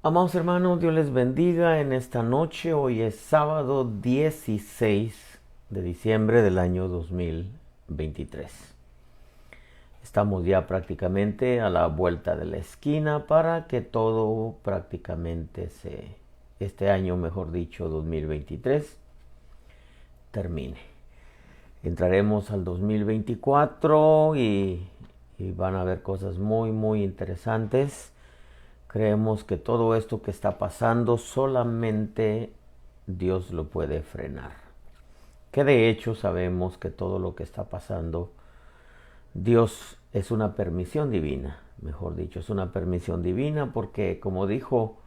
Amados hermanos, Dios les bendiga en esta noche. Hoy es sábado 16 de diciembre del año 2023. Estamos ya prácticamente a la vuelta de la esquina para que todo prácticamente este año, mejor dicho, 2023, termine. Entraremos al 2024 y van a haber cosas muy interesantes. Creemos que todo esto que está pasando solamente Dios lo puede frenar. Que de hecho sabemos que todo lo que está pasando, Dios es una permisión divina, mejor dicho, es una permisión divina porque como dijo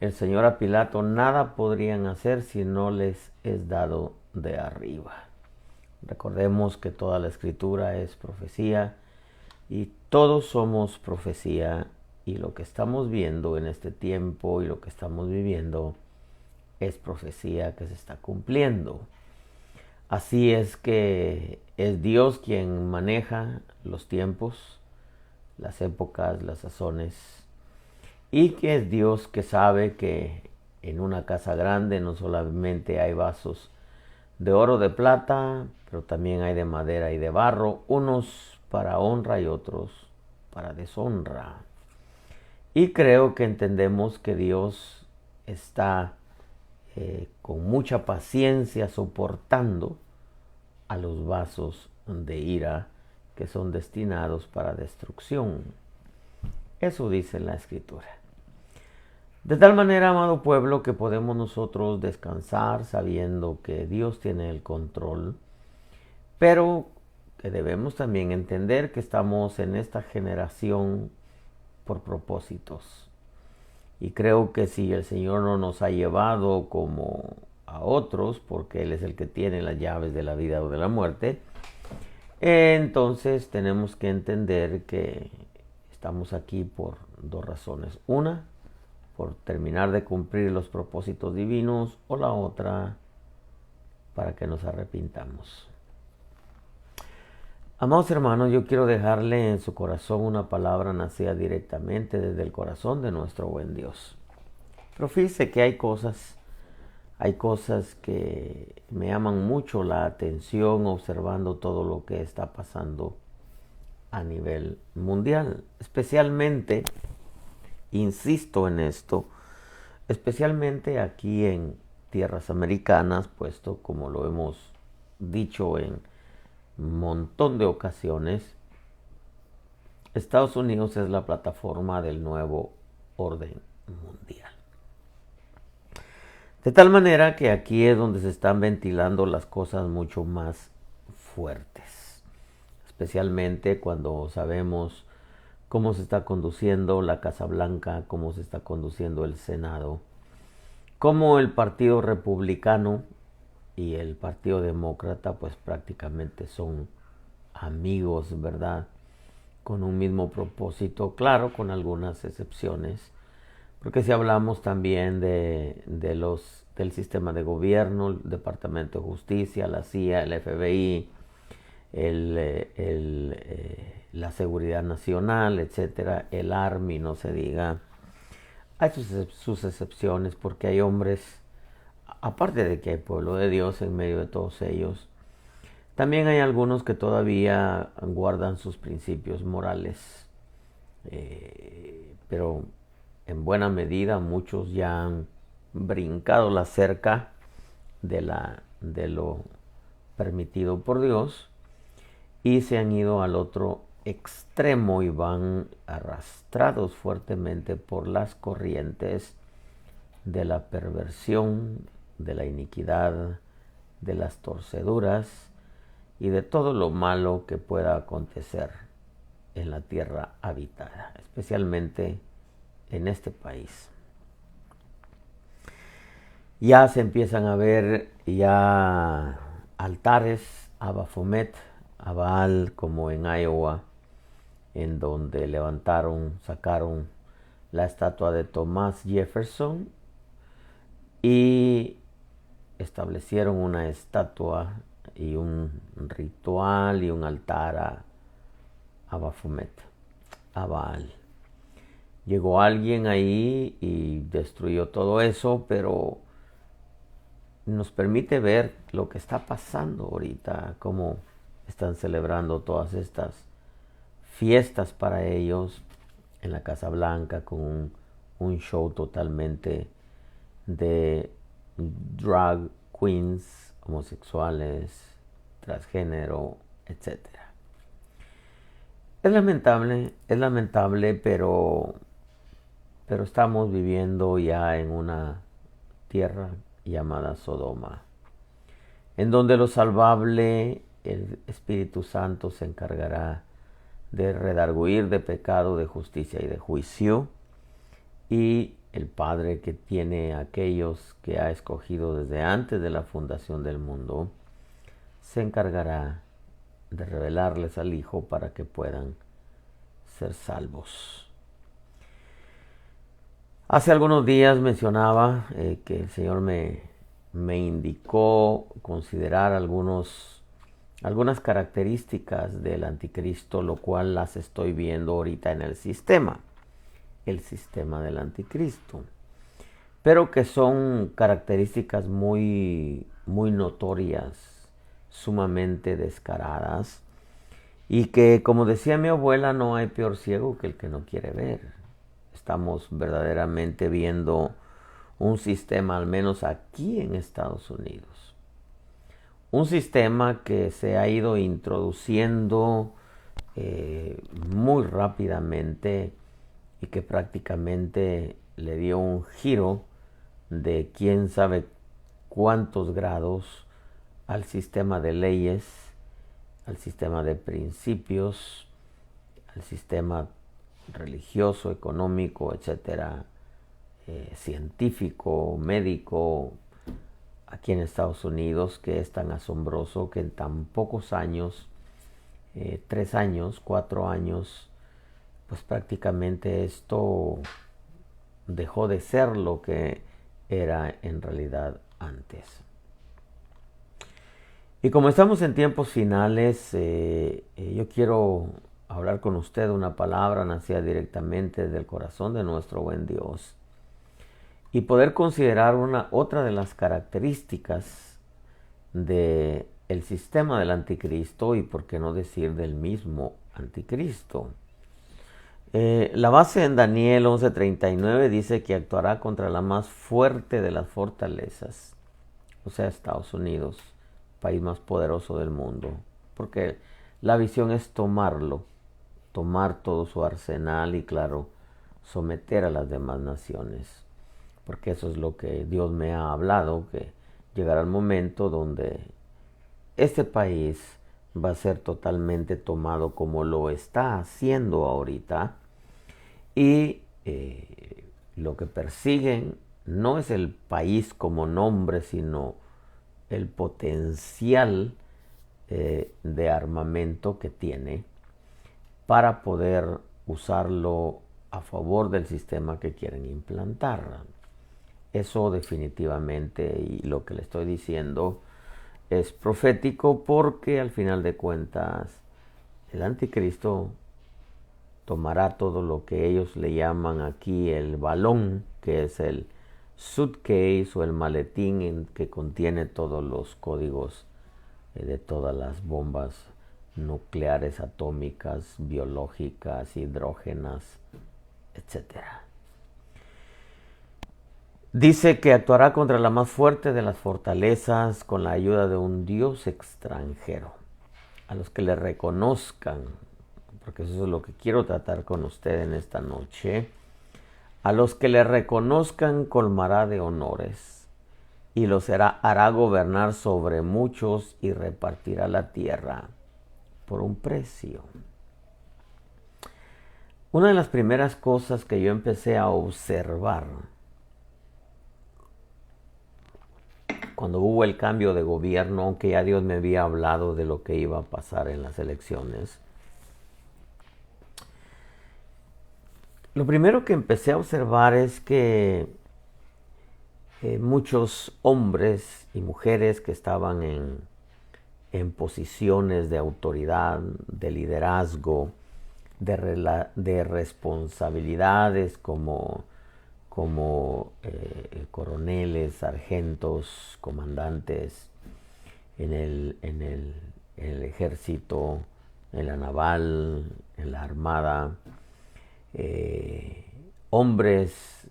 el Señor a Pilato, nada podrían hacer si no les es dado de arriba. Recordemos que toda la escritura es profecía y todos somos profecía, y lo que estamos viendo en este tiempo y lo que estamos viviendo es profecía que se está cumpliendo. Así es que es Dios quien maneja los tiempos, las épocas, las sazones, y que es Dios que sabe que en una casa grande no solamente hay vasos de oro, de plata, pero también hay de madera y de barro, unos para honra y otros para deshonra. Y creo que entendemos que Dios está con mucha paciencia soportando a los vasos de ira que son destinados para destrucción. Eso dice la Escritura. De tal manera, amado pueblo, que podemos nosotros descansar sabiendo que Dios tiene el control, pero que debemos también entender que estamos en esta generación por propósitos. Y creo que si el Señor no nos ha llevado como a otros, porque Él es el que tiene las llaves de la vida o de la muerte, entonces tenemos que entender que estamos aquí por dos razones. Una, por terminar de cumplir los propósitos divinos, o la otra, para que nos arrepintamos. Amados hermanos, yo quiero dejarle en su corazón una palabra nacida directamente desde el corazón de nuestro buen Dios. Pero fíjese que hay cosas que me llaman mucho la atención observando todo lo que está pasando a nivel mundial. Especialmente, insisto en esto, especialmente aquí en tierras americanas, puesto como lo hemos dicho en un montón de ocasiones, Estados Unidos es la plataforma del nuevo orden mundial. De tal manera que aquí es donde se están ventilando las cosas mucho más fuertes, especialmente cuando sabemos cómo se está conduciendo la Casa Blanca, cómo se está conduciendo el Senado, cómo el Partido Republicano y el Partido Demócrata pues prácticamente son amigos, ¿verdad? Con un mismo propósito, claro, con algunas excepciones. Porque si hablamos también del sistema de gobierno, el Departamento de Justicia, la CIA, el FBI, la Seguridad Nacional, etcétera, el Army, no se diga. Hay sus excepciones porque hay hombres, aparte de que hay pueblo de Dios en medio de todos ellos, también hay algunos que todavía guardan sus principios morales. Pero en buena medida muchos ya han brincado la cerca de lo permitido por Dios y se han ido al otro extremo y van arrastrados fuertemente por las corrientes de la perversión, de la iniquidad, de las torceduras y de todo lo malo que pueda acontecer en la tierra habitada, especialmente en este país. Ya se empiezan a ver ya altares a Baphomet, a Baal, como en Iowa, en donde sacaron la estatua de Thomas Jefferson y establecieron una estatua y un ritual y un altar a Baphomet, a Baal. Llegó alguien ahí y destruyó todo eso, pero nos permite ver lo que está pasando ahorita, cómo están celebrando todas estas fiestas para ellos en la Casa Blanca con un show totalmente de drag queens, homosexuales, transgénero, etcétera. Es lamentable, pero estamos viviendo ya en una tierra llamada Sodoma, en donde lo salvable, el Espíritu Santo se encargará de redarguir de pecado, de justicia y de juicio, y el Padre que tiene a aquellos que ha escogido desde antes de la fundación del mundo, se encargará de revelarles al Hijo para que puedan ser salvos. Hace algunos días mencionaba que el Señor me indicó considerar algunas características del anticristo, lo cual las estoy viendo ahorita en el sistema del anticristo, pero que son características muy notorias, sumamente descaradas, y que, como decía mi abuela, no hay peor ciego que el que no quiere ver. Estamos verdaderamente viendo un sistema, al menos aquí en Estados Unidos, un sistema que se ha ido introduciendo muy rápidamente y que prácticamente le dio un giro de quién sabe cuántos grados al sistema de leyes, al sistema de principios, al sistema religioso, económico, etcétera, científico, médico, aquí en Estados Unidos, que es tan asombroso que en tan pocos años, 3 años, 4 años, pues prácticamente esto dejó de ser lo que era en realidad antes. Y como estamos en tiempos finales, yo quiero hablar con usted una palabra nacida directamente del corazón de nuestro buen Dios y poder considerar otra de las características del sistema del anticristo, y por qué no decir del mismo anticristo. La base en Daniel 11:39 dice que actuará contra la más fuerte de las fortalezas, o sea, Estados Unidos, país más poderoso del mundo, porque la visión es tomar todo su arsenal y, claro, someter a las demás naciones, porque eso es lo que Dios me ha hablado, que llegará el momento donde este país va a ser totalmente tomado como lo está haciendo ahorita, y lo que persiguen no es el país como nombre, sino el potencial de armamento que tiene para poder usarlo a favor del sistema que quieren implantar. Eso definitivamente, y lo que le estoy diciendo, es profético, porque al final de cuentas el anticristo tomará todo lo que ellos le llaman aquí el balón, que es el suitcase o el maletín que contiene todos los códigos de todas las bombas nucleares, atómicas, biológicas, hidrógenas, etc. Dice que actuará contra la más fuerte de las fortalezas con la ayuda de un dios extranjero. A los que le reconozcan, porque eso es lo que quiero tratar con usted en esta noche, a los que le reconozcan colmará de honores y los hará gobernar sobre muchos y repartirá la tierra por un precio. Una de las primeras cosas que yo empecé a observar cuando hubo el cambio de gobierno, aunque ya Dios me había hablado de lo que iba a pasar en las elecciones, lo primero que empecé a observar es que muchos hombres y mujeres que estaban en posiciones de autoridad, de liderazgo, de responsabilidades como coroneles, sargentos, comandantes en el ejército, en la naval, en la armada, hombres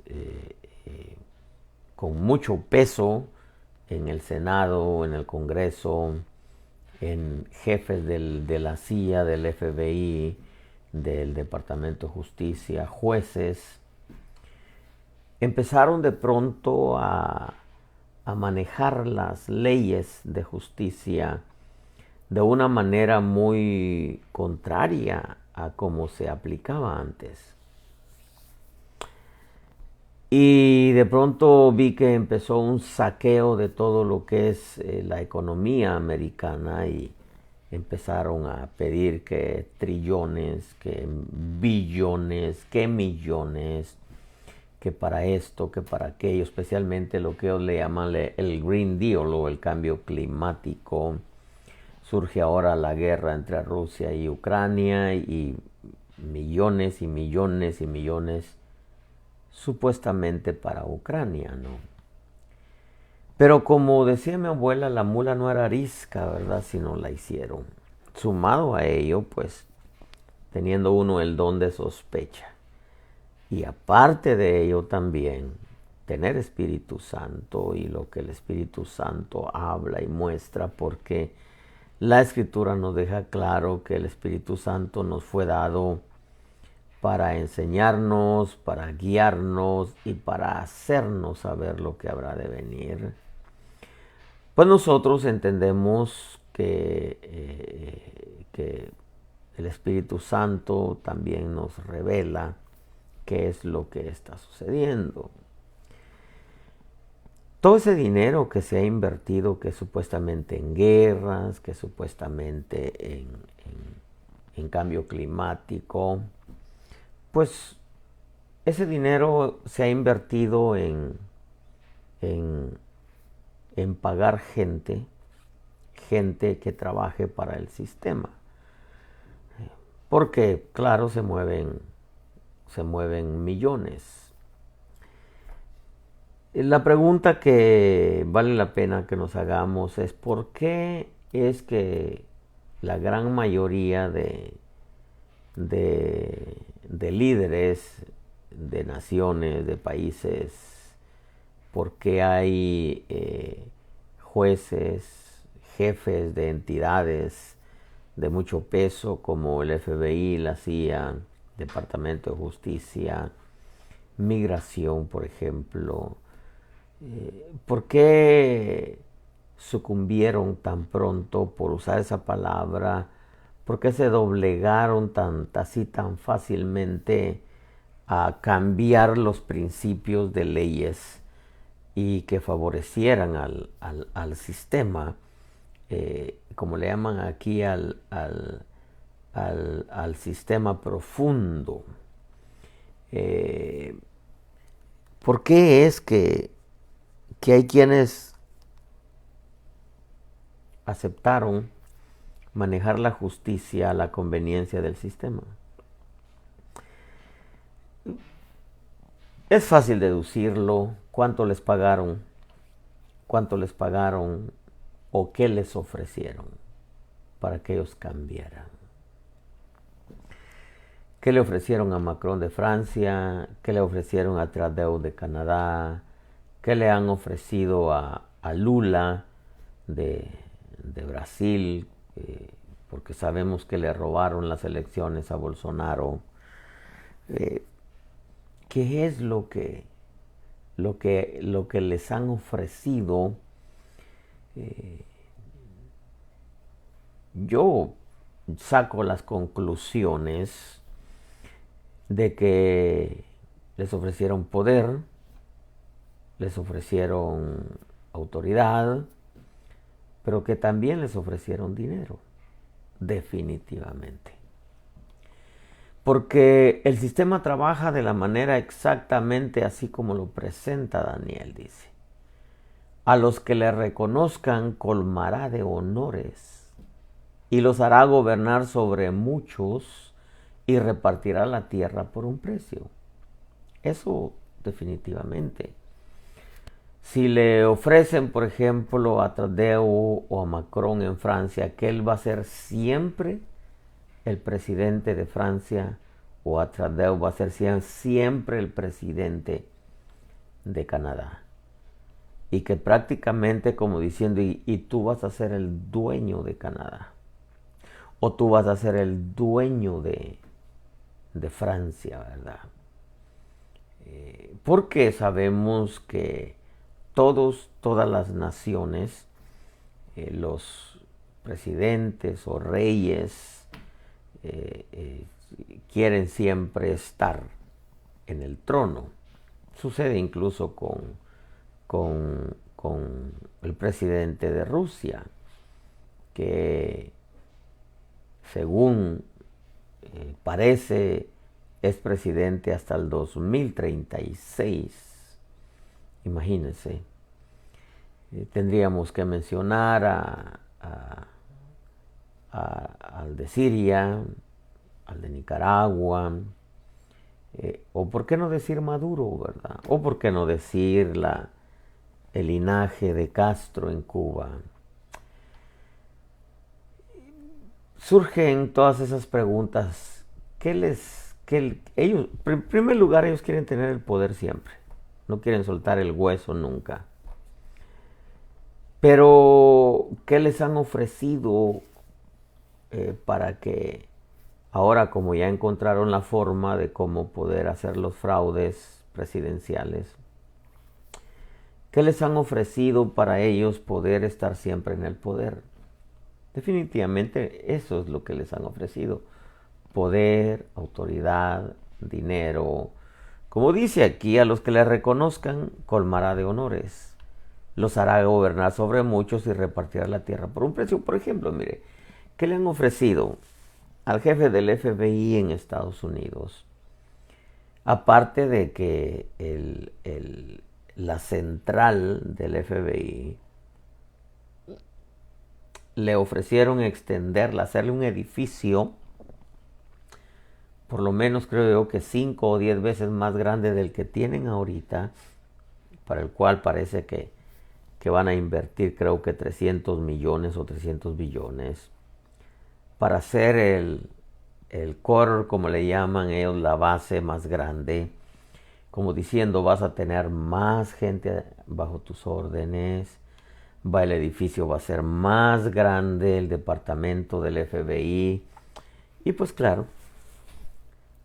con mucho peso en el Senado, en el Congreso, en jefes de la CIA, del FBI, del Departamento de Justicia, jueces, empezaron de pronto a manejar las leyes de justicia de una manera muy contraria a cómo se aplicaba antes. Y de pronto vi que empezó un saqueo de todo lo que es la economía americana y empezaron a pedir que trillones, que billones, que millones, que para esto, que para aquello, especialmente lo que ellos le llaman el Green Deal o el cambio climático. Surge ahora la guerra entre Rusia y Ucrania y millones y millones y millones supuestamente para Ucrania, ¿no? Pero como decía mi abuela, la mula no era arisca, ¿verdad? Sino la hicieron. Sumado a ello, pues, teniendo uno el don de sospecha. Y aparte de ello también, tener Espíritu Santo y lo que el Espíritu Santo habla y muestra, porque la Escritura nos deja claro que el Espíritu Santo nos fue dado para enseñarnos, para guiarnos y para hacernos saber lo que habrá de venir. Pues nosotros entendemos que el Espíritu Santo también nos revela qué es lo que está sucediendo. Todo ese dinero que se ha invertido, que supuestamente en guerras, que supuestamente en cambio climático, pues ese dinero se ha invertido en pagar gente que trabaje para el sistema. Porque, claro, se mueven millones. La pregunta que vale la pena que nos hagamos es ¿por qué es que la gran mayoría de líderes de naciones, de países, por qué hay jueces, jefes de entidades de mucho peso como el FBI, la CIA, Departamento de Justicia, Migración, por ejemplo? ¿Por qué sucumbieron tan pronto, por usar esa palabra? ¿Por qué se doblegaron así tan fácilmente a cambiar los principios de leyes y que favorecieran al sistema, como le llaman aquí al sistema profundo? ¿Por qué es que hay quienes aceptaron manejar la justicia a la conveniencia del sistema? Es fácil deducirlo. ¿Cuánto les pagaron? ¿Cuánto les pagaron o qué les ofrecieron para que ellos cambiaran? ¿Qué le ofrecieron a Macron de Francia? ¿Qué le ofrecieron a Trudeau de Canadá? ¿Qué le han ofrecido a Lula de Brasil? Porque sabemos que le robaron las elecciones a Bolsonaro. ¿Qué es lo que les han ofrecido? Yo saco las conclusiones de que les ofrecieron poder, les ofrecieron autoridad, pero que también les ofrecieron dinero, definitivamente. Porque el sistema trabaja de la manera exactamente así como lo presenta Daniel, dice. A los que le reconozcan colmará de honores y los hará gobernar sobre muchos y repartirá la tierra por un precio. Eso definitivamente. Si le ofrecen, por ejemplo, a Trudeau o a Macron en Francia, que él va a ser siempre el presidente de Francia, o a Trudeau va a ser siempre el presidente de Canadá. Y que prácticamente como diciendo, y tú vas a ser el dueño de Canadá. O tú vas a ser el dueño de Francia, ¿verdad? Porque sabemos que todas las naciones, los presidentes o reyes, quieren siempre estar en el trono. Sucede incluso con el presidente de Rusia, que según parece es presidente hasta el 2036. Imagínense. Tendríamos que mencionar al de Siria, al de Nicaragua, o por qué no decir Maduro, ¿verdad? O por qué no decir el linaje de Castro en Cuba. Surgen todas esas preguntas. Ellos, en primer lugar, ellos quieren tener el poder siempre. No quieren soltar el hueso nunca. Pero, ¿qué les han ofrecido para que ahora, como ya encontraron la forma de cómo poder hacer los fraudes presidenciales, qué les han ofrecido para ellos poder estar siempre en el poder? Definitivamente eso es lo que les han ofrecido. Poder, autoridad, dinero. Como dice aquí, a los que le reconozcan, colmará de honores. Los hará gobernar sobre muchos y repartirá la tierra por un precio. Por ejemplo, mire, ¿qué le han ofrecido al jefe del FBI en Estados Unidos? Aparte de que la central del FBI le ofrecieron extenderla, hacerle un edificio, por lo menos creo yo que 5 o 10 veces más grande del que tienen ahorita, para el cual parece que van a invertir creo que 300 millones o 300 billones, para hacer el core, como le llaman ellos, la base más grande, como diciendo, vas a tener más gente bajo tus órdenes, el edificio va a ser más grande, el departamento del FBI, y pues claro,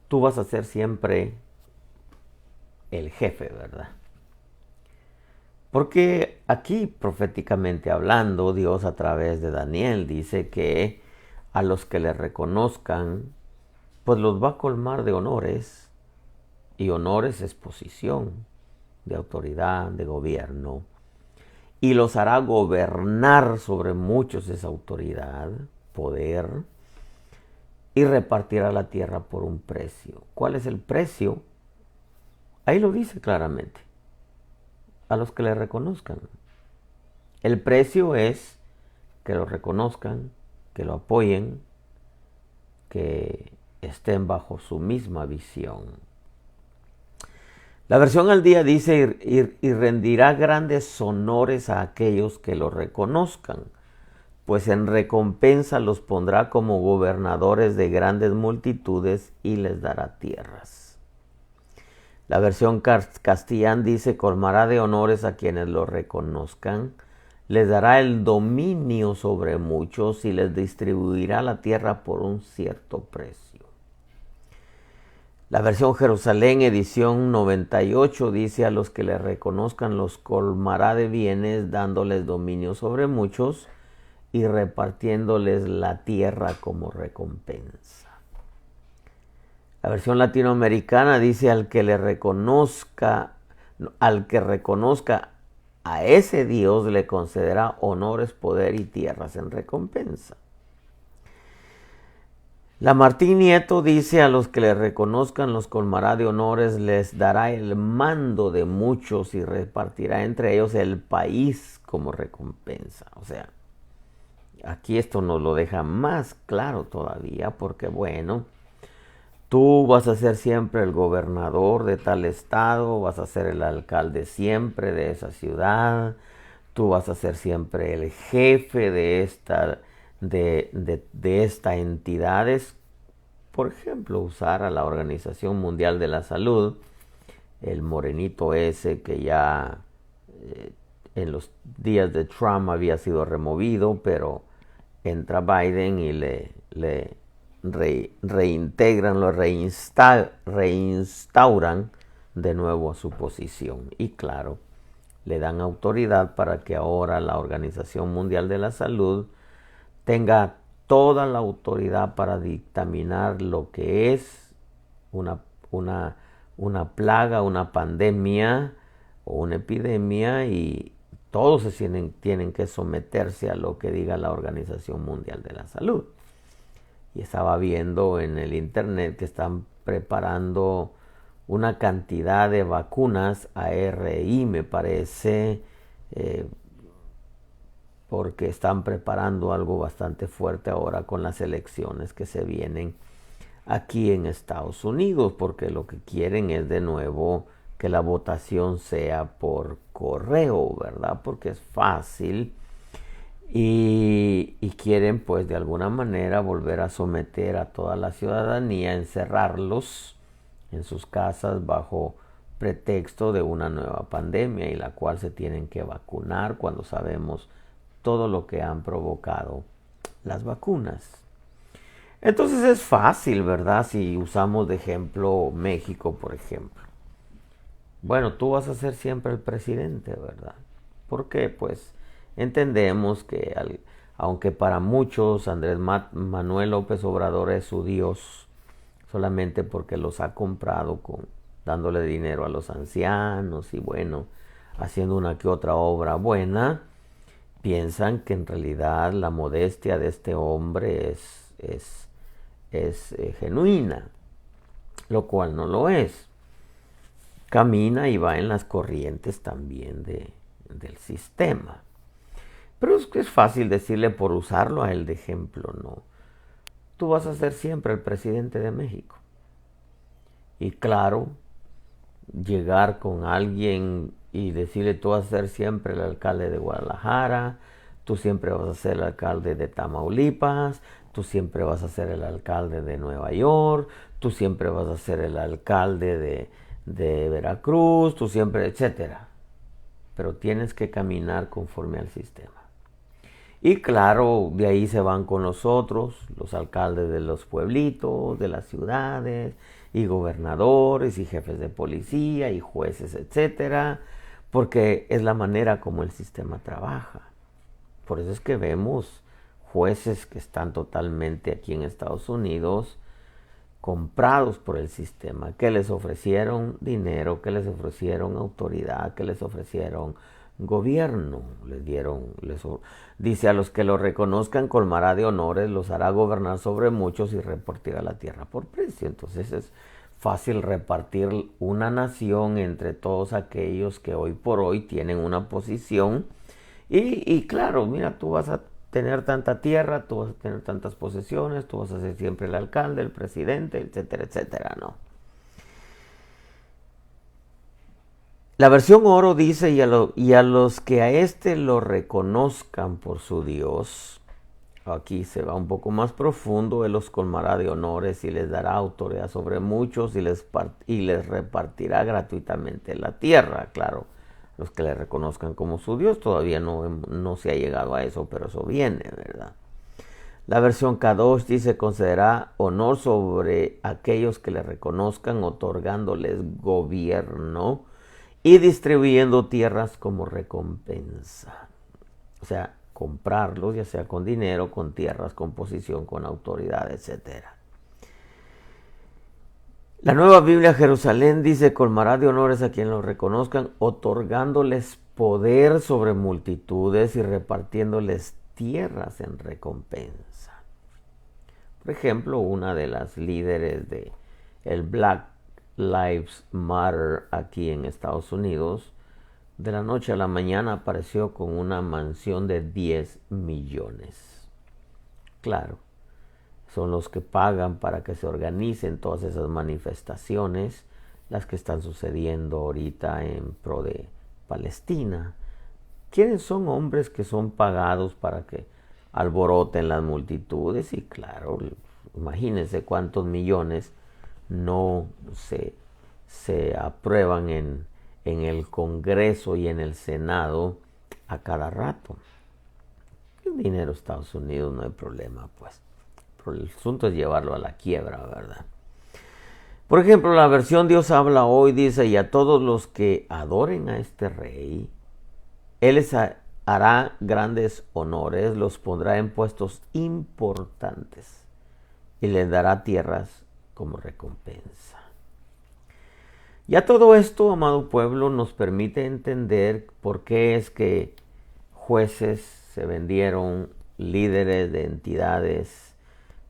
tú vas a ser siempre el jefe, ¿verdad? Porque aquí, proféticamente hablando, Dios a través de Daniel dice que a los que le reconozcan, pues los va a colmar de honores, y honores es posición, de autoridad, de gobierno, y los hará gobernar sobre muchos esa autoridad, poder, y repartirá la tierra por un precio. ¿Cuál es el precio? Ahí lo dice claramente. A los que le reconozcan. El precio es que lo reconozcan, que lo apoyen, que estén bajo su misma visión. La versión al día dice, y rendirá grandes honores a aquellos que lo reconozcan, pues en recompensa los pondrá como gobernadores de grandes multitudes y les dará tierras. La versión castellana dice, colmará de honores a quienes lo reconozcan, les dará el dominio sobre muchos y les distribuirá la tierra por un cierto precio. La versión Jerusalén, edición 98, dice, a los que le reconozcan los colmará de bienes, dándoles dominio sobre muchos y repartiéndoles la tierra como recompensa. La versión latinoamericana dice, al que reconozca a ese Dios le concederá honores, poder y tierras en recompensa. La Martín Nieto dice, a los que le reconozcan los colmará de honores, les dará el mando de muchos y repartirá entre ellos el país como recompensa. O sea, aquí esto nos lo deja más claro todavía, porque bueno, Tú vas a ser siempre el gobernador de tal estado, vas a ser el alcalde siempre de esa ciudad, tú vas a ser siempre el jefe de esta entidad. Es, por ejemplo, usar a la Organización Mundial de la Salud, el morenito ese que ya en los días de Trump había sido removido, pero entra Biden y reintegran, lo reinstauran de nuevo a su posición. Y claro, le dan autoridad para que ahora la Organización Mundial de la Salud tenga toda la autoridad para dictaminar lo que es una, una plaga, una pandemia o una epidemia, y todos tienen que someterse a lo que diga la Organización Mundial de la Salud. Y estaba viendo en el internet que están preparando una cantidad de vacunas ARI, me parece, porque están preparando algo bastante fuerte ahora con las elecciones que se vienen aquí en Estados Unidos, porque lo que quieren es de nuevo que la votación sea por correo, ¿verdad? Porque es fácil. Y quieren pues de alguna manera volver a someter a toda la ciudadanía, encerrarlos en sus casas bajo pretexto de una nueva pandemia, y la cual se tienen que vacunar cuando sabemos todo lo que han provocado las vacunas. Entonces es fácil, ¿verdad? Si usamos de ejemplo México, por ejemplo. Bueno, tú vas a ser siempre el presidente, ¿verdad? ¿Por qué? Pues entendemos que aunque para muchos Andrés Manuel López Obrador es su Dios, solamente porque los ha comprado dándole dinero a los ancianos y bueno, haciendo una que otra obra buena, piensan que en realidad la modestia de este hombre es genuina, lo cual no lo es. Camina y va en las corrientes también del sistema. Pero es fácil decirle por usarlo a él de ejemplo, ¿no? Tú vas a ser siempre el presidente de México. Y claro, llegar con alguien y decirle tú vas a ser siempre el alcalde de Guadalajara, tú siempre vas a ser el alcalde de Tamaulipas, tú siempre vas a ser el alcalde de Nueva York, tú siempre vas a ser el alcalde de Veracruz, tú siempre, etcétera. Pero tienes que caminar conforme al sistema. Y claro, de ahí se van con los otros, los alcaldes de los pueblitos, de las ciudades, y gobernadores, y jefes de policía, y jueces, etcétera, porque es la manera como el sistema trabaja. Por eso es que vemos jueces que están totalmente aquí en Estados Unidos comprados por el sistema, que les ofrecieron dinero, que les ofrecieron autoridad, que les ofrecieron gobierno, dice a los que lo reconozcan colmará de honores, los hará gobernar sobre muchos y repartirá la tierra por precio. Entonces es fácil repartir una nación entre todos aquellos que hoy por hoy tienen una posición y claro, mira, tú vas a tener tanta tierra, tú vas a tener tantas posesiones, tú vas a ser siempre el alcalde, el presidente, etcétera, etcétera, ¿no? La versión oro dice, y a los que a este lo reconozcan por su Dios, aquí se va un poco más profundo, él los colmará de honores y les dará autoridad sobre muchos y les repartirá gratuitamente la tierra. Claro, los que le reconozcan como su Dios, todavía no se ha llegado a eso, pero eso viene, ¿verdad? La versión Kadosh dice, concederá honor sobre aquellos que le reconozcan, otorgándoles gobierno y distribuyendo tierras como recompensa. O sea, comprarlos, ya sea con dinero, con tierras, con posición, con autoridad, etc. La Nueva Biblia Jerusalén dice, colmará de honores a quien los reconozcan, otorgándoles poder sobre multitudes y repartiéndoles tierras en recompensa. Por ejemplo, una de las líderes de el Black Lives Matter aquí en Estados Unidos, de la noche a la mañana apareció con una mansión de 10 millones. Claro, son los que pagan para que se organicen todas esas manifestaciones, las que están sucediendo ahorita en pro de Palestina. ¿Quiénes son hombres que son pagados para que alboroten las multitudes? Y claro, imagínense cuántos millones no se aprueban en el Congreso y en el Senado a cada rato. El dinero de Estados Unidos no hay problema, pues. Pero el asunto es llevarlo a la quiebra, ¿verdad? Por ejemplo, la versión Dios habla hoy dice: y a todos los que adoren a este rey, Él les hará grandes honores, los pondrá en puestos importantes y les dará tierras como recompensa. Ya todo esto, amado pueblo, nos permite entender por qué es que jueces se vendieron, líderes de entidades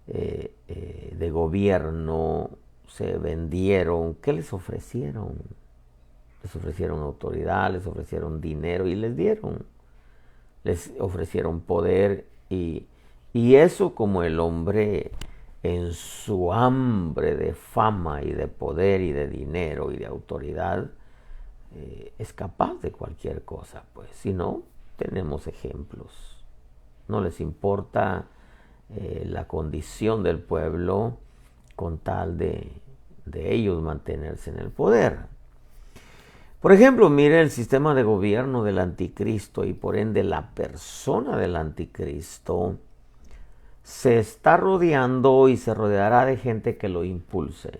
de gobierno se vendieron. ¿Qué les ofrecieron? Les ofrecieron autoridad, les ofrecieron dinero y les dieron. Les ofrecieron poder y eso, como el hombre en su hambre de fama y de poder y de dinero y de autoridad es capaz de cualquier cosa, pues. Si no, tenemos ejemplos. No les importa la condición del pueblo con tal de ellos mantenerse en el poder. Por ejemplo, mire el sistema de gobierno del anticristo y por ende la persona del anticristo se está rodeando y se rodeará de gente que lo impulse.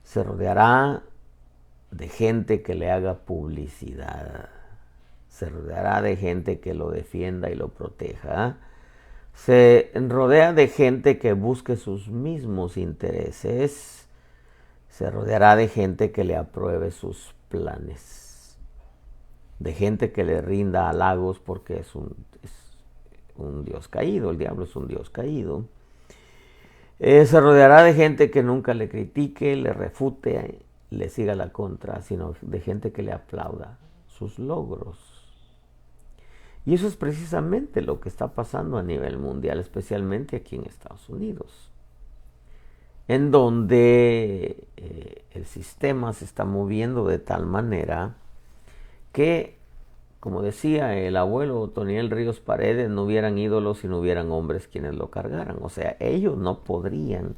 Se rodeará de gente que le haga publicidad. Se rodeará de gente que lo defienda y lo proteja. Se rodea de gente que busque sus mismos intereses. Se rodeará de gente que le apruebe sus planes. De gente que le rinda halagos porque es un Dios caído. El diablo es un Dios caído. Se rodeará de gente que nunca le critique, le refute, le siga la contra, sino de gente que le aplauda sus logros. Y eso es precisamente lo que está pasando a nivel mundial, especialmente aquí en Estados Unidos, en donde el sistema se está moviendo de tal manera que, como decía el abuelo Toniel Ríos Paredes, no hubieran ídolos si no hubieran hombres quienes lo cargaran. O sea, ellos no podrían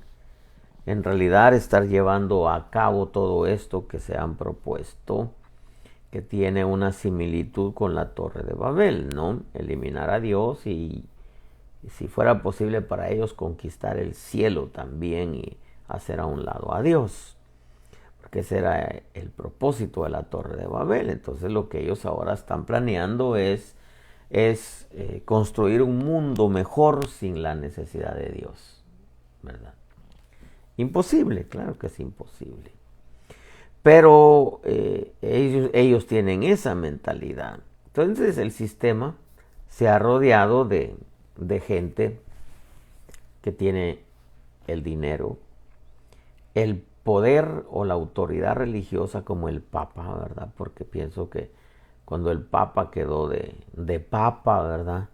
en realidad estar llevando a cabo todo esto que se han propuesto, que tiene una similitud con la Torre de Babel, ¿no? Eliminar a Dios y si fuera posible para ellos conquistar el cielo también y hacer a un lado a Dios, porque ese era el propósito de la Torre de Babel. Entonces lo que ellos ahora están planeando es construir un mundo mejor sin la necesidad de Dios, ¿verdad? Imposible, claro que es imposible. Pero ellos tienen esa mentalidad. Entonces el sistema se ha rodeado de gente que tiene el dinero, el poder o la autoridad religiosa como el Papa, ¿verdad? Porque pienso que cuando el Papa quedó de Papa, ¿verdad?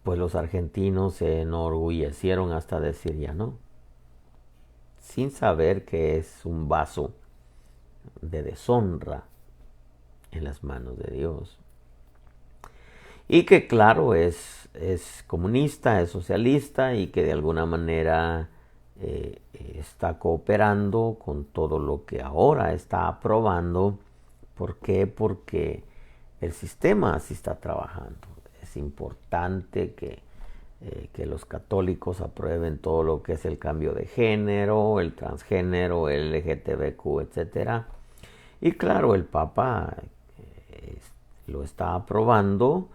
Pues los argentinos se enorgullecieron hasta decir ya no, sin saber que es un vaso de deshonra en las manos de Dios. Y que claro es comunista, es socialista y que de alguna manera está cooperando con todo lo que ahora está aprobando. ¿Por qué? Porque el sistema así está trabajando. Es importante que los católicos aprueben todo lo que es el cambio de género, el transgénero, el LGTBQ, etc. Y claro, el Papa lo está aprobando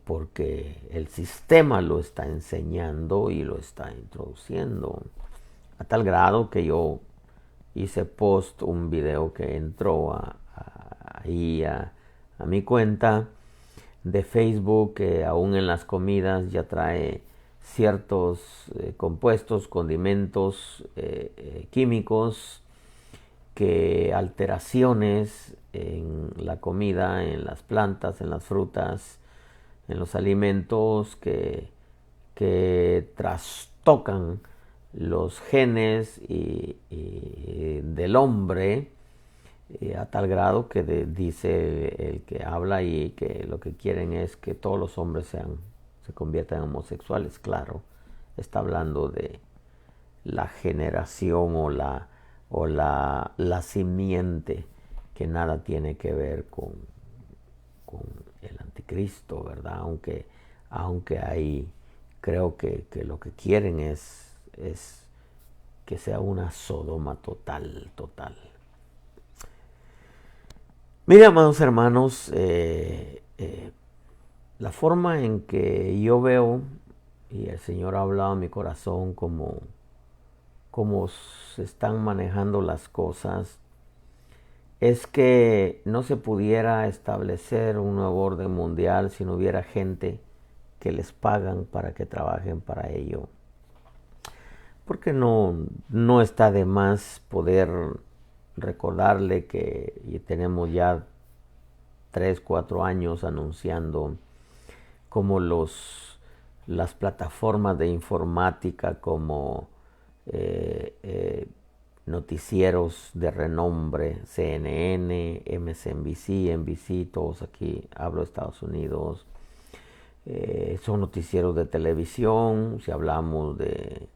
porque el sistema lo está enseñando y lo está introduciendo. A tal grado que yo hice un video que entró ahí a mi cuenta de Facebook, que aún en las comidas ya trae ciertos compuestos, condimentos químicos, que alteraciones en la comida, en las plantas, en las frutas, en los alimentos, que que trastocan los genes del hombre a tal grado que dice el que habla y que lo que quieren es que todos los hombres se conviertan en homosexuales. Claro, está hablando de la generación o la simiente que nada tiene que ver con el anticristo, ¿verdad? Aunque ahí creo que lo que quieren es que sea una Sodoma total. Mira, amados hermanos, la forma en que yo veo, y el Señor ha hablado a mi corazón cómo se están manejando las cosas, es que no se pudiera establecer un nuevo orden mundial si no hubiera gente que les pagan para que trabajen para ello. Porque no está de más poder recordarle que tenemos ya 3, 4 años anunciando cómo las plataformas de informática como noticieros de renombre, CNN, MSNBC, NBC, todos aquí, hablo de Estados Unidos, son noticieros de televisión. Si hablamos de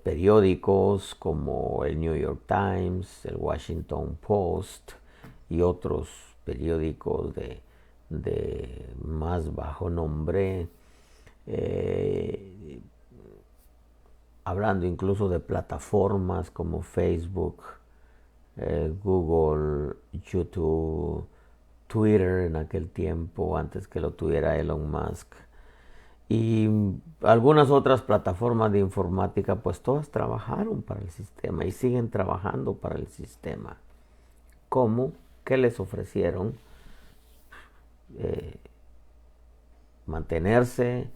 periódicos como el New York Times, el Washington Post y otros periódicos de más bajo nombre, hablando incluso de plataformas como Facebook, Google, YouTube, Twitter en aquel tiempo, antes que lo tuviera Elon Musk, y algunas otras plataformas de informática, pues todas trabajaron para el sistema y siguen trabajando para el sistema. ¿Cómo? ¿Qué les ofrecieron? Mantenerse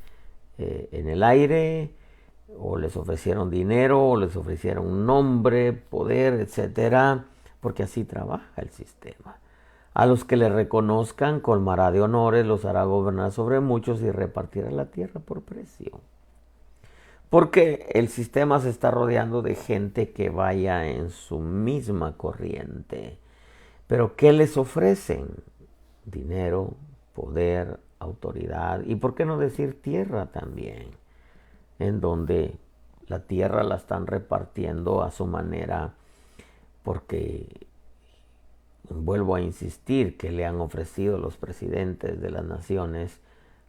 en el aire, o les ofrecieron dinero, o les ofrecieron nombre, poder, etcétera, porque así trabaja el sistema. A los que le reconozcan colmará de honores, los hará gobernar sobre muchos y repartirá la tierra por precio. Porque el sistema se está rodeando de gente que vaya en su misma corriente. Pero ¿qué les ofrecen? Dinero, poder, autoridad y, ¿por qué no decir, tierra también? En donde la tierra la están repartiendo a su manera, porque vuelvo a insistir que le han ofrecido los presidentes de las naciones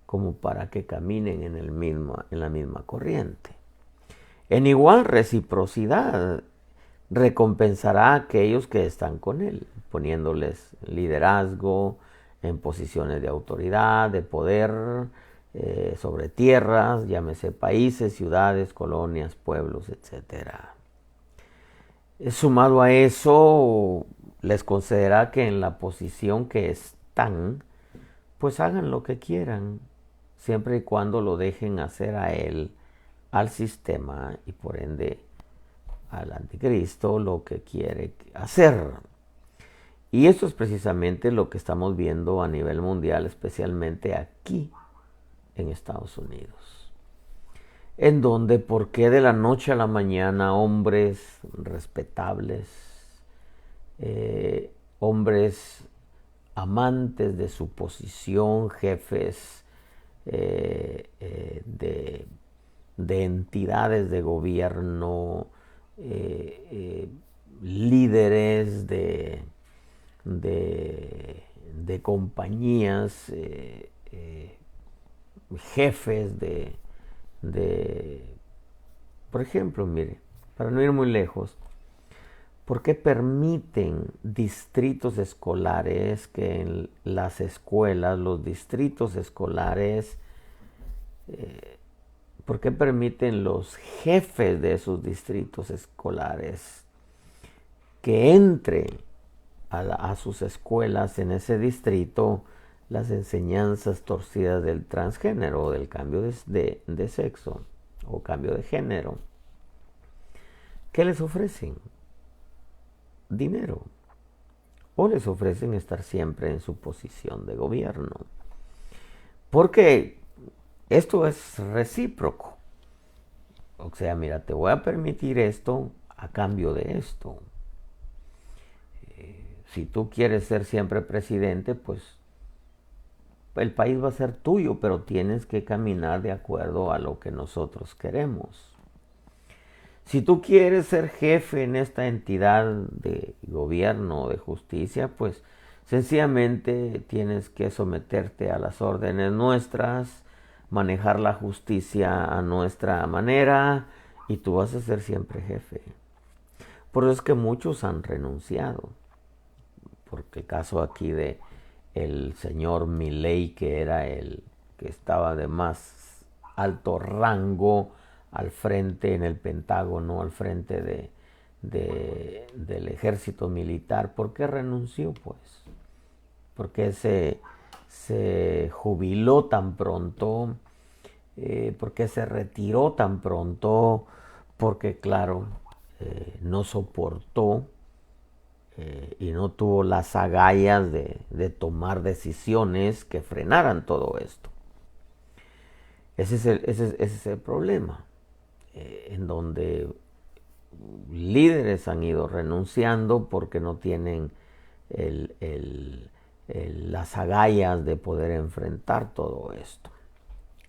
como para que caminen en la misma corriente. En igual reciprocidad, recompensará a aquellos que están con él, poniéndoles liderazgo en posiciones de autoridad, de poder, sobre tierras, llámese países, ciudades, colonias, pueblos, etc. Sumado a eso, les concederá que en la posición que están, pues hagan lo que quieran, siempre y cuando lo dejen hacer a él, al sistema y por ende al anticristo lo que quiere hacer. Y esto es precisamente lo que estamos viendo a nivel mundial, especialmente aquí en Estados Unidos, en donde, ¿por qué de la noche a la mañana hombres respetables, hombres amantes de su posición, jefes de entidades de gobierno, líderes de compañías, jefes por ejemplo, mire, para no ir muy lejos, ¿por qué permiten distritos escolares que en las escuelas, los distritos escolares, por qué permiten los jefes de esos distritos escolares que entre a sus escuelas en ese distrito las enseñanzas torcidas del transgénero o del cambio de sexo o cambio de género? ¿Qué les ofrecen? Dinero. O les ofrecen estar siempre en su posición de gobierno. Porque esto es recíproco. O sea, mira, te voy a permitir esto a cambio de esto. Si tú quieres ser siempre presidente, pues el país va a ser tuyo, pero tienes que caminar de acuerdo a lo que nosotros queremos. Si tú quieres ser jefe en esta entidad de gobierno o de justicia, pues sencillamente tienes que someterte a las órdenes nuestras, manejar la justicia a nuestra manera y tú vas a ser siempre jefe. Por eso es que muchos han renunciado. Porque el caso aquí de el señor Milei, que era el que estaba de más alto rango al frente en el Pentágono, al frente del ejército militar, ¿por qué renunció? Pues porque se jubiló tan pronto, porque se retiró tan pronto, porque claro, no soportó y no tuvo las agallas de tomar decisiones que frenaran todo esto. Ese es el problema, en donde líderes han ido renunciando porque no tienen las agallas de poder enfrentar todo esto.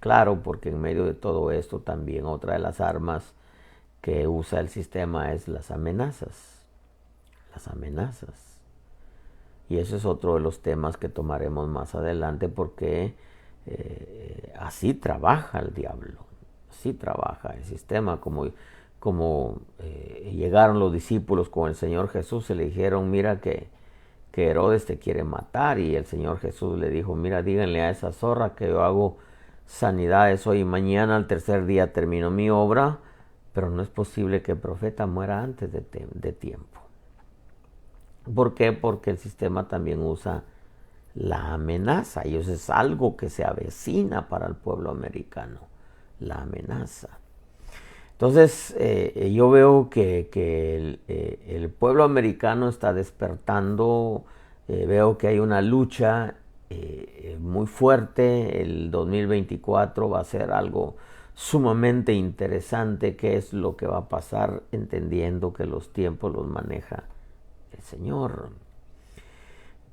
Claro, porque en medio de todo esto también otra de las armas que usa el sistema es las amenazas. Las amenazas. Y eso es otro de los temas que tomaremos más adelante porque así trabaja el diablo, así trabaja el sistema. Como llegaron los discípulos con el Señor Jesús y le dijeron, mira que Herodes te quiere matar, y el Señor Jesús le dijo, mira, díganle a esa zorra que yo hago sanidades hoy y mañana, al tercer día termino mi obra, pero no es posible que el profeta muera antes de tiempo. ¿Por qué? Porque el sistema también usa la amenaza, y eso es algo que se avecina para el pueblo americano, la amenaza. Entonces, yo veo que el pueblo americano está despertando, veo que hay una lucha muy fuerte. El 2024 va a ser algo sumamente interesante, qué es lo que va a pasar, entendiendo que los tiempos los maneja el Señor.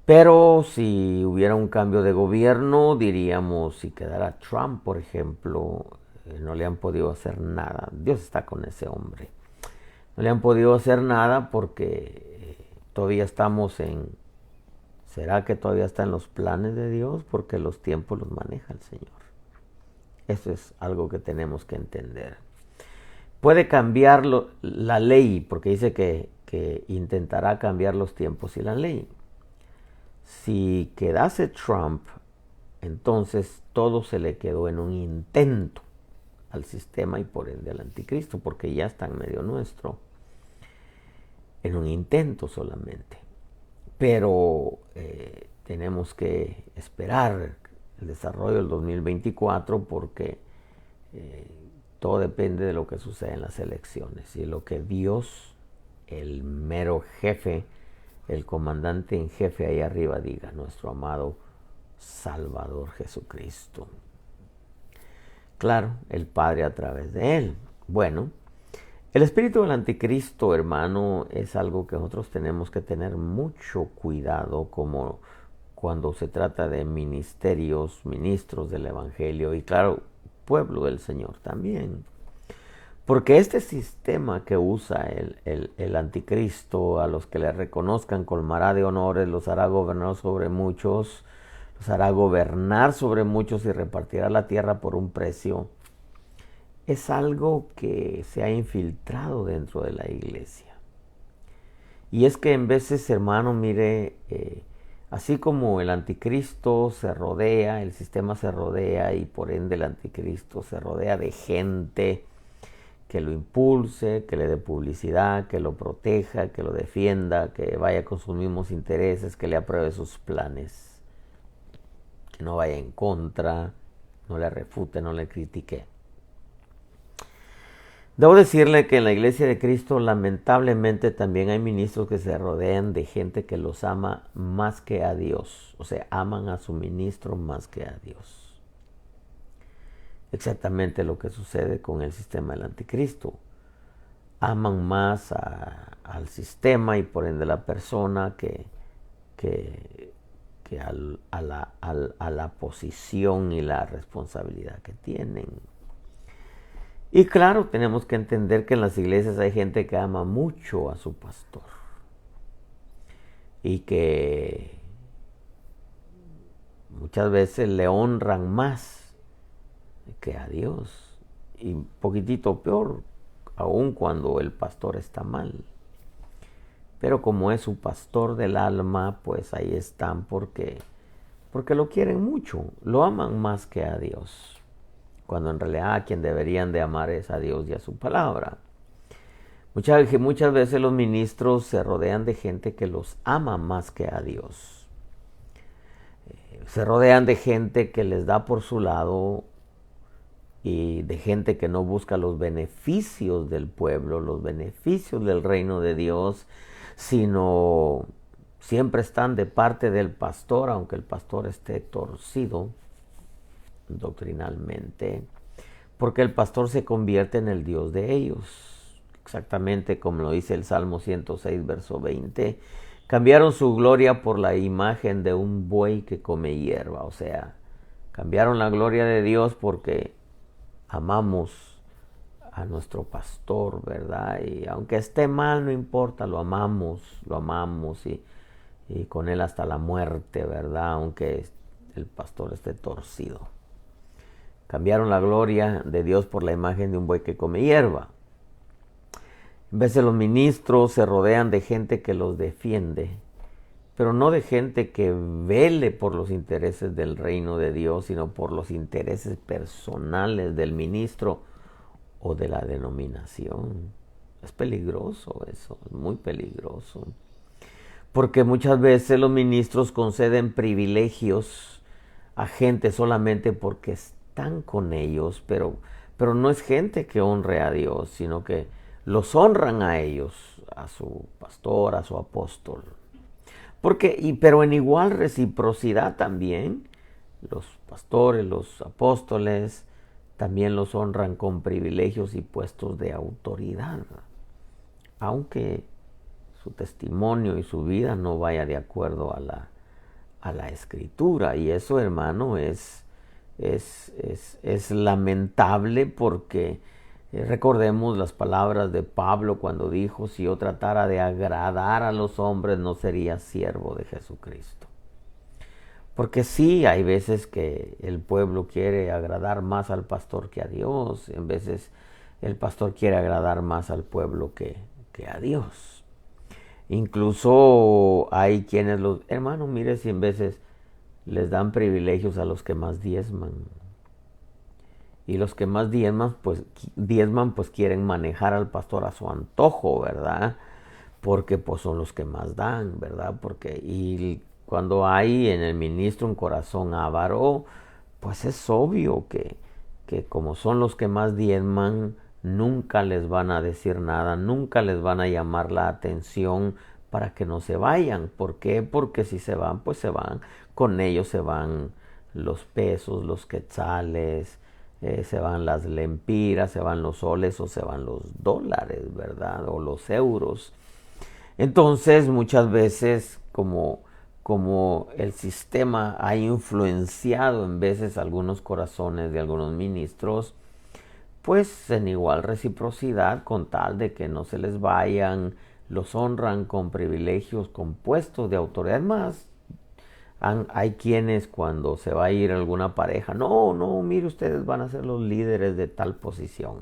Pero si hubiera un cambio de gobierno, diríamos, si quedara Trump, por ejemplo, no le han podido hacer nada. Dios está con ese hombre. No le han podido hacer nada porque todavía estamos en... ¿Será que todavía está en los planes de Dios? Porque los tiempos los maneja el Señor. Eso es algo que tenemos que entender. Puede cambiar la ley, porque dice que intentará cambiar los tiempos y la ley. Si quedase Trump, entonces todo se le quedó en un intento al sistema y por ende al anticristo, porque ya está en medio nuestro, en un intento solamente. Pero tenemos que esperar el desarrollo del 2024 porque todo depende de lo que suceda en las elecciones y lo que Dios, el mero jefe, el comandante en jefe ahí arriba, diga, nuestro amado Salvador Jesucristo. Claro, el Padre a través de él. Bueno, el espíritu del anticristo, hermano, es algo que nosotros tenemos que tener mucho cuidado, como cuando se trata de ministerios, ministros del evangelio y claro, pueblo del Señor también. Porque este sistema que usa el anticristo, a los que le reconozcan colmará de honores, los hará gobernar sobre muchos, los hará gobernar sobre muchos y repartirá la tierra por un precio, es algo que se ha infiltrado dentro de la iglesia. Y es que en veces, hermano, mire, así como el anticristo se rodea, el sistema se rodea y por ende el anticristo se rodea de gente que lo impulse, que le dé publicidad, que lo proteja, que lo defienda, que vaya con sus mismos intereses, que le apruebe sus planes, que no vaya en contra, no le refute, no le critique. Debo decirle que en la iglesia de Cristo lamentablemente también hay ministros que se rodean de gente que los ama más que a Dios, o sea, aman a su ministro más que a Dios. exactamente lo que sucede con el sistema del anticristo. Aman más al sistema y por ende la persona que a la posición y la responsabilidad que tienen. Y claro, tenemos que entender que en las iglesias hay gente que ama mucho a su pastor y que muchas veces le honran más que a Dios, y un poquitito peor aun cuando el pastor está mal. Pero como es su pastor del alma, pues ahí están porque lo quieren mucho, lo aman más que a Dios, cuando en realidad a quien deberían de amar es a Dios y a su palabra. Muchas veces los ministros se rodean de gente que los ama más que a Dios. Se rodean de gente que les da por su lado y de gente que no busca los beneficios del pueblo, los beneficios del reino de Dios, sino siempre están de parte del pastor, aunque el pastor esté torcido doctrinalmente, porque el pastor se convierte en el Dios de ellos. Exactamente como lo dice el Salmo 106, verso 20. Cambiaron su gloria por la imagen de un buey que come hierba. O sea, cambiaron la gloria de Dios porque amamos a nuestro pastor, ¿verdad? Y aunque esté mal, no importa, lo amamos y con él hasta la muerte, ¿verdad? Aunque el pastor esté torcido. Cambiaron la gloria de Dios por la imagen de un buey que come hierba. En vez de los ministros se rodean de gente que los defiende, pero no de gente que vele por los intereses del reino de Dios, sino por los intereses personales del ministro o de la denominación. Es peligroso eso, es muy peligroso. Porque muchas veces los ministros conceden privilegios a gente solamente porque están con ellos, pero no es gente que honre a Dios, sino que los honran a ellos, a su pastor, a su apóstol. Pero en igual reciprocidad también, los pastores, los apóstoles, también los honran con privilegios y puestos de autoridad, aunque su testimonio y su vida no vaya de acuerdo a la escritura. Y eso, hermano, es lamentable porque recordemos las palabras de Pablo cuando dijo: si yo tratara de agradar a los hombres, no sería siervo de Jesucristo. Porque sí, hay veces que el pueblo quiere agradar más al pastor que a Dios. En veces el pastor quiere agradar más al pueblo que a Dios. Incluso hay quienes hermanos, mire, si en veces les dan privilegios a los que más diezman. Y los que más diezman, pues quieren manejar al pastor a su antojo, ¿verdad? Porque pues son los que más dan, ¿verdad? Y cuando hay en el ministro un corazón avaro, pues es obvio que como son los que más diezman, nunca les van a decir nada, nunca les van a llamar la atención para que no se vayan. ¿Por qué? Porque si se van, pues se van. Con ellos se van los pesos, los quetzales, se van las lempiras, se van los soles o se van los dólares, ¿verdad? O los euros. Entonces, muchas veces, como el sistema ha influenciado en veces algunos corazones de algunos ministros, pues en igual reciprocidad, con tal de que no se les vayan, los honran con privilegios, con puestos de autoridad. Más, hay quienes cuando se va a ir alguna pareja, no, mire, ustedes van a ser los líderes de tal posición.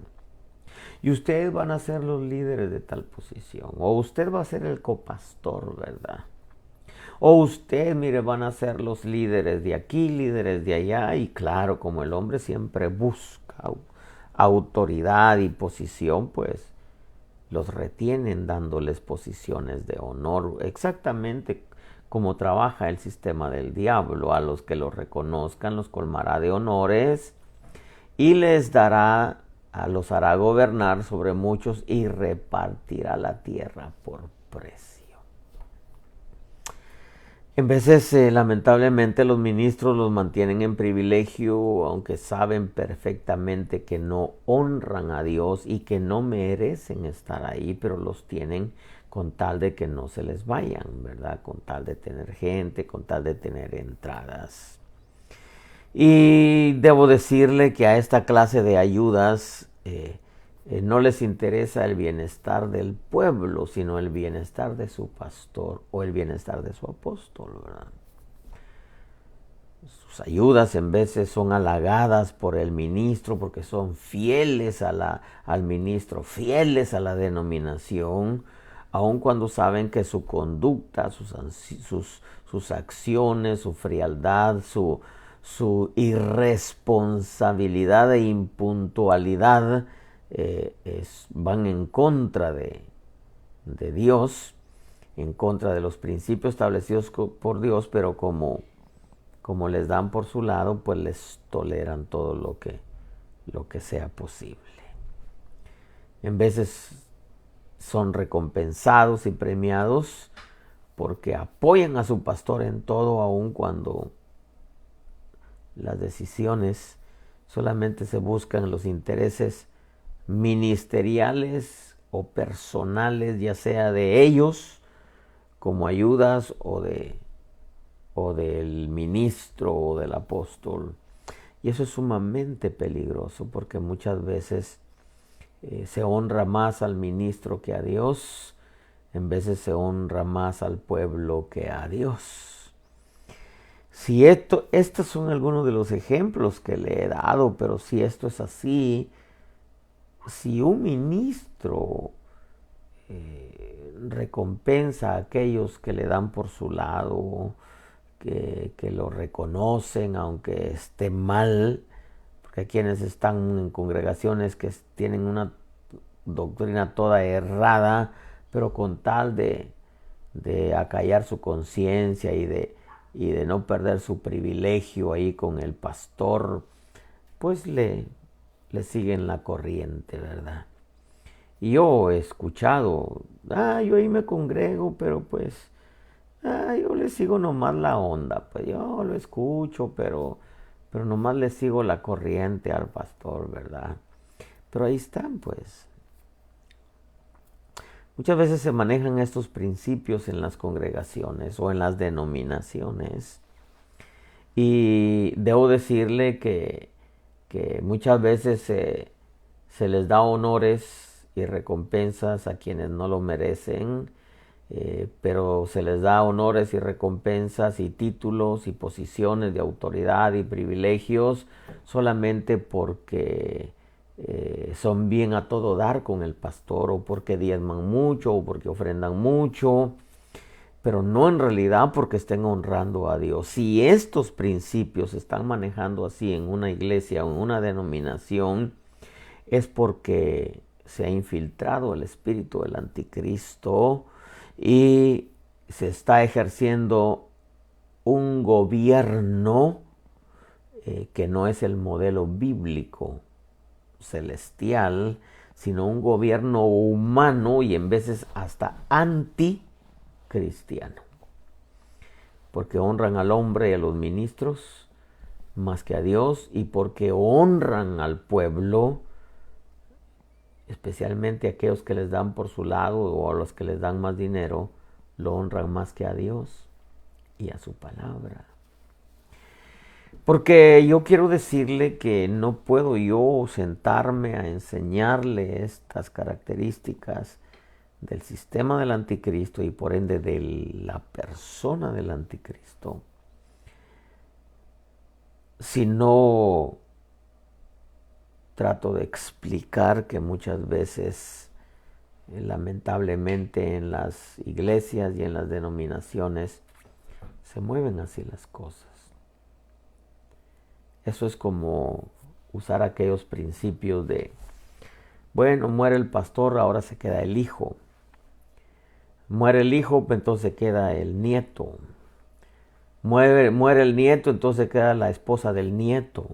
Y ustedes van a ser los líderes de tal posición. O usted va a ser el copastor, ¿verdad? O usted, mire, van a ser los líderes de aquí, líderes de allá. Y claro, como el hombre siempre busca autoridad y posición, pues los retienen dándoles posiciones de honor. Exactamente como trabaja el sistema del diablo. A los que los reconozcan los colmará de honores y los hará gobernar sobre muchos y repartirá la tierra por precio. En veces, lamentablemente, los ministros los mantienen en privilegio, aunque saben perfectamente que no honran a Dios y que no merecen estar ahí, pero los tienen con tal de que no se les vayan, ¿verdad? Con tal de tener gente, con tal de tener entradas. Y debo decirle que a esta clase de ayudas no les interesa el bienestar del pueblo, sino el bienestar de su pastor o el bienestar de su apóstol, ¿verdad? Sus ayudas en veces son halagadas por el ministro porque son fieles al ministro, fieles a la denominación, aun cuando saben que su conducta, sus acciones, su frialdad, su irresponsabilidad e impuntualidad van en contra de Dios, en contra de los principios establecidos por Dios, pero como les dan por su lado, pues les toleran todo lo que sea posible. En veces son recompensados y premiados porque apoyan a su pastor en todo, aun cuando las decisiones solamente se buscan los intereses ministeriales o personales, ya sea de ellos como ayudas o del ministro o del apóstol. Y eso es sumamente peligroso porque muchas veces se honra más al ministro que a Dios, en veces se honra más al pueblo que a Dios. Si estos son algunos de los ejemplos que le he dado, pero si esto es así, si un ministro recompensa a aquellos que le dan por su lado, que lo reconocen aunque esté mal, porque hay quienes están en congregaciones que tienen una doctrina toda errada, pero con tal de acallar su conciencia y de no perder su privilegio ahí con el pastor, pues le siguen la corriente, ¿verdad? Y yo he escuchado, yo ahí me congrego, pero pues yo le sigo nomás la onda, pues yo lo escucho, pero nomás le sigo la corriente al pastor, ¿verdad? Pero ahí están, pues. Muchas veces se manejan estos principios en las congregaciones o en las denominaciones. Y debo decirle que muchas veces se les da honores y recompensas a quienes no lo merecen, pero se les da honores y recompensas y títulos y posiciones de autoridad y privilegios solamente porque son bien a todo dar con el pastor, o porque diezman mucho, o porque ofrendan mucho, pero no en realidad porque estén honrando a Dios. Si estos principios se están manejando así en una iglesia o en una denominación, es porque se ha infiltrado el espíritu del anticristo y se está ejerciendo un gobierno que no es el modelo bíblico celestial, sino un gobierno humano y en veces hasta anticristiano, porque honran al hombre y a los ministros más que a Dios, y porque honran al pueblo, especialmente aquellos que les dan por su lado o a los que les dan más dinero, lo honran más que a Dios y a su palabra. Porque yo quiero decirle que no puedo yo sentarme a enseñarle estas características del sistema del anticristo y por ende de la persona del anticristo si no trato de explicar que muchas veces, lamentablemente, en las iglesias y en las denominaciones se mueven así las cosas. Eso es como usar aquellos principios de, bueno, muere el pastor, ahora se queda el hijo. Muere el hijo, entonces queda el nieto. Muere el nieto, entonces queda la esposa del nieto.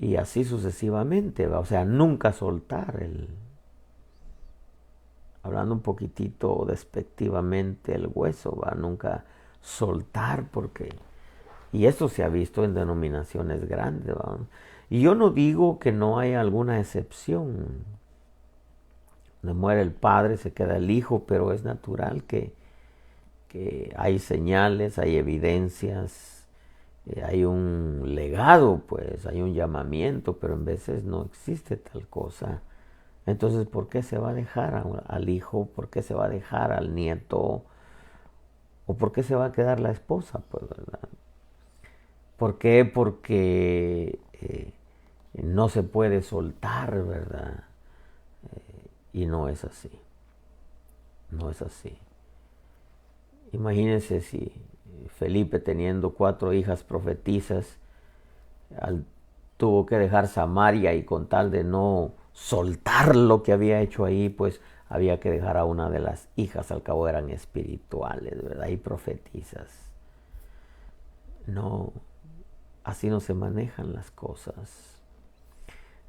Y así sucesivamente, ¿va? O sea, nunca soltar hablando un poquitito despectivamente, el hueso, ¿va? Nunca soltar, porque, y esto se ha visto en denominaciones grandes, ¿verdad? Y yo no digo que no haya alguna excepción. Donde muere el padre, se queda el hijo, pero es natural que hay señales, hay evidencias, hay un legado, pues, hay un llamamiento, pero en veces no existe tal cosa. Entonces, ¿por qué se va a dejar al hijo? ¿Por qué se va a dejar al nieto? ¿O por qué se va a quedar la esposa? Pues, ¿verdad? ¿Por qué? Porque no se puede soltar, ¿verdad? Y no es así. No es así. Imagínense si Felipe, teniendo 4 hijas profetisas, tuvo que dejar Samaria, y con tal de no soltar lo que había hecho ahí, pues había que dejar a una de las hijas. Al cabo eran espirituales, ¿verdad? Y profetizas. No, así no se manejan las cosas.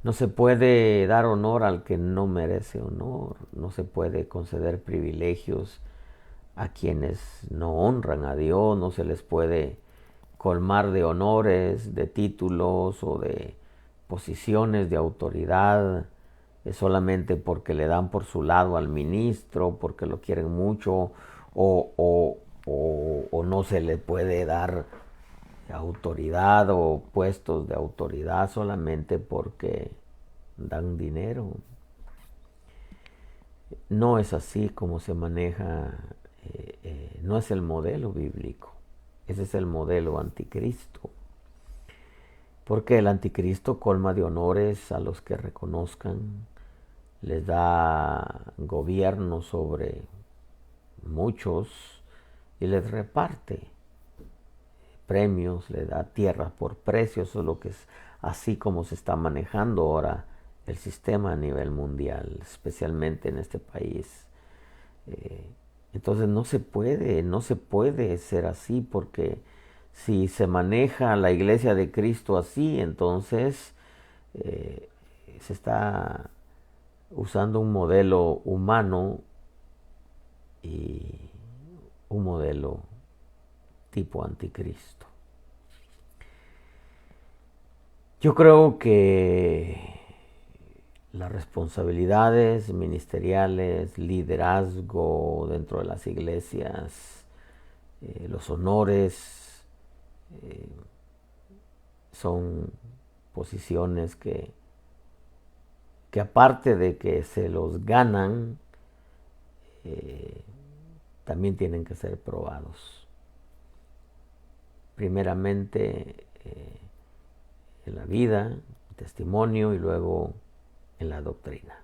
No se puede dar honor al que no merece honor. No se puede conceder privilegios a quienes no honran a Dios. No se les puede colmar de honores, de títulos o de posiciones de autoridad solamente porque le dan por su lado al ministro, porque lo quieren mucho, o no se le puede dar autoridad o puestos de autoridad solamente porque dan dinero. No es así como se maneja, no es el modelo bíblico. Ese es el modelo anticristo. Porque el anticristo colma de honores a los que reconozcan, les da gobierno sobre muchos y les reparte premios, le da tierra por precios. Eso es lo que es así como se está manejando ahora el sistema a nivel mundial, especialmente en este país. Entonces no se puede ser así, porque si se maneja la iglesia de Cristo así, entonces se está usando un modelo humano y un modelo tipo anticristo. Yo creo que las responsabilidades ministeriales, liderazgo dentro de las iglesias, los honores, son posiciones que aparte de que se los ganan, también tienen que ser probados. Primeramente en la vida, testimonio, y luego en la doctrina.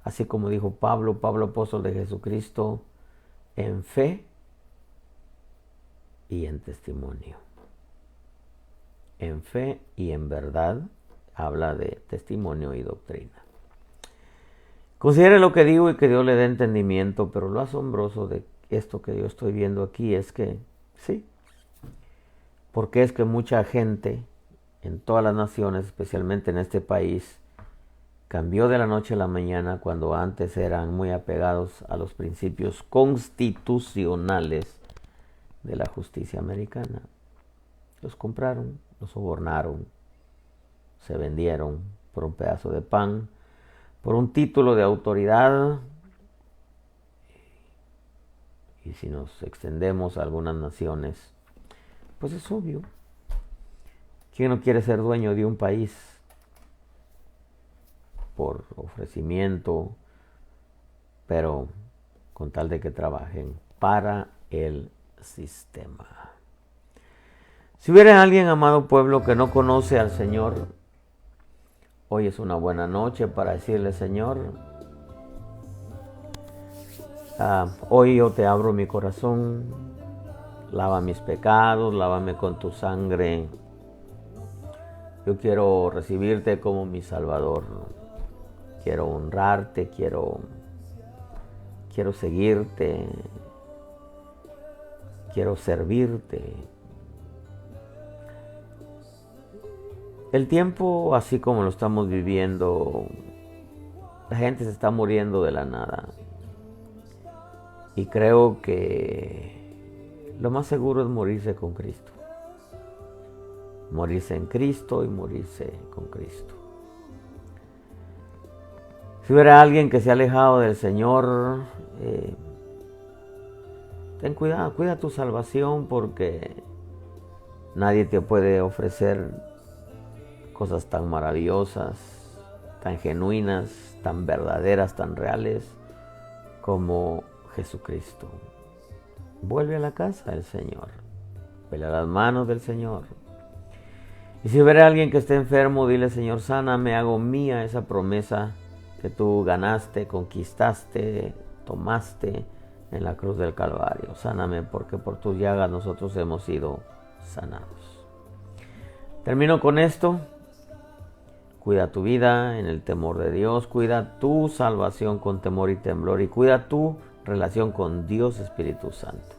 Así como dijo Pablo apóstol de Jesucristo, en fe y en testimonio. En fe y en verdad, habla de testimonio y doctrina. Considere lo que digo y que Dios le dé entendimiento, pero lo asombroso de esto que yo estoy viendo aquí es que, sí, porque es que mucha gente en todas las naciones, especialmente en este país, cambió de la noche a la mañana, cuando antes eran muy apegados a los principios constitucionales de la justicia americana. Los compraron, los sobornaron, se vendieron por un pedazo de pan, por un título de autoridad. Y si nos extendemos a algunas naciones, pues es obvio. ¿Quién no quiere ser dueño de un país por ofrecimiento, pero con tal de que trabajen para el sistema? Si hubiera alguien, amado pueblo, que no conoce al Señor, hoy es una buena noche para decirle: Señor, hoy yo te abro mi corazón, lava mis pecados, lávame con tu sangre. Yo quiero recibirte como mi Salvador. Quiero honrarte, quiero seguirte, quiero servirte. El tiempo, así como lo estamos viviendo, la gente se está muriendo de la nada. Y creo que lo más seguro es morirse con Cristo. Morirse en Cristo y morirse con Cristo. Si hubiera alguien que se ha alejado del Señor, ten cuidado, cuida tu salvación, porque nadie te puede ofrecer cosas tan maravillosas, tan genuinas, tan verdaderas, tan reales como Jesucristo. Vuelve a la casa del Señor, vele a las manos del Señor. Y si hubiera alguien que esté enfermo, dile: Señor, sáname, hago mía esa promesa que tú ganaste, conquistaste, tomaste en la cruz del Calvario. Sáname, porque por tus llagas nosotros hemos sido sanados. Termino con esto. Cuida tu vida en el temor de Dios, cuida tu salvación con temor y temblor, y cuida tu relación con Dios Espíritu Santo,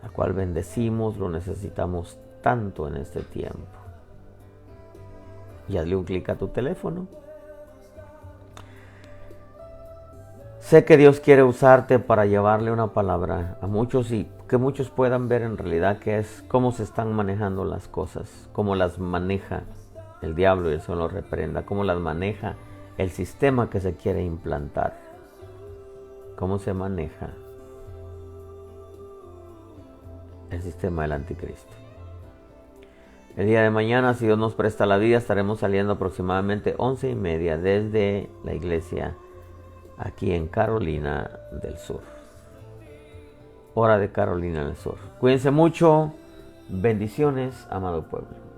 al cual bendecimos, lo necesitamos tanto en este tiempo. Y hazle un clic a tu teléfono. Sé que Dios quiere usarte para llevarle una palabra a muchos, y que muchos puedan ver en realidad qué es, cómo se están manejando las cosas, cómo las maneja el diablo, y el Señor lo reprenda, cómo las maneja el sistema que se quiere implantar, cómo se maneja el sistema del anticristo. El día de mañana, si Dios nos presta la vida, estaremos saliendo aproximadamente 11:30 desde la iglesia aquí en Carolina del Sur. Hora de Carolina del Sur. Cuídense mucho. Bendiciones, amado pueblo.